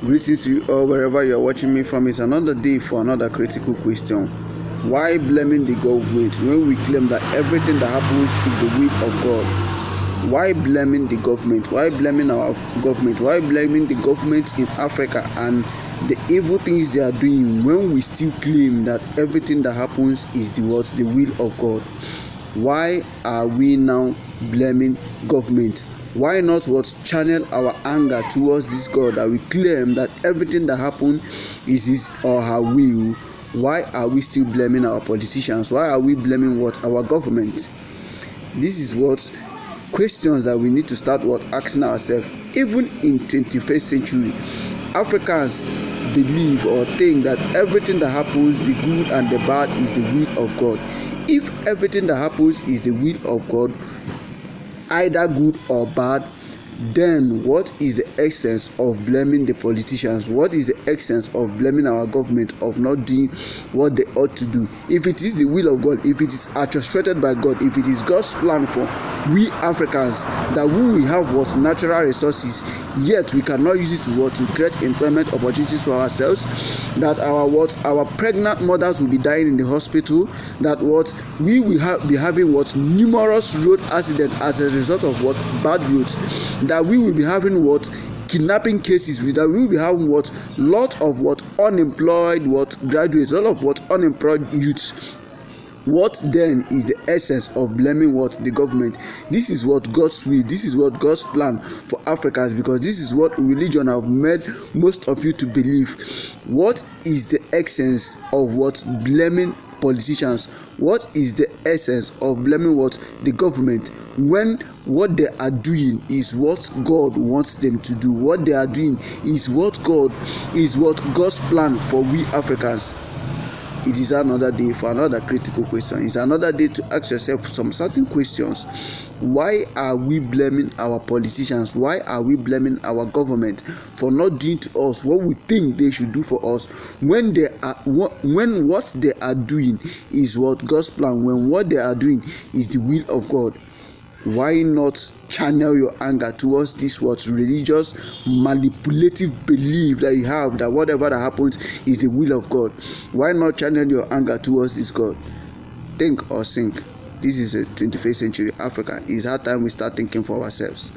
Greetings to you all wherever you are watching me from. It's another day for another critical question. Why blaming the government when we claim that everything that happens is the will of God? Why blaming the government? Why blaming our government? Why blaming the government in Africa and the evil things they are doing when we still claim that everything that happens is the will of God? Why are we now blaming government? Why not channel our anger towards this God that we claim that everything that happens is his or her will? Why are we still blaming our politicians? Why are we blaming our government? This is questions that we need to start asking ourselves. Even in 21st century, Africans believe or think that everything that happens, the good and the bad, is the will of God. If everything that happens is the will of God, either good or bad, then what is the essence of blaming the politicians? What is the essence of blaming our government of not doing what they ought to do? If it is the will of God, if it is orchestrated by God, if it is God's plan for we Africans that we will have natural resources, yet we cannot use it to create employment opportunities for ourselves, that our pregnant mothers will be dying in the hospital, that we will be having numerous road accidents as a result of bad roads, that we will be having kidnapping cases, that we will be having lot of unemployed graduates, lot of unemployed youths. What then is the essence of blaming the government? This is God's will. This is God's plan for Africans, because this is what religion have made most of you to believe. What is the essence of blaming politicians? What is the essence of blaming the government when what they are doing is what God wants them to do? What they are doing is God's plan for we Africans. It is another day for another critical question. It's another day to ask yourself some certain questions. Why are we blaming our politicians? Why are we blaming our government for not doing to us what we think they should do for us, when what they are doing is God's plan, when what they are doing is the will of God? Why not channel your anger towards this religious manipulative belief that you have that whatever that happens is the will of God? Why not channel your anger towards this God? Think or sink. This is a 21st century Africa. It's our time we start thinking for ourselves.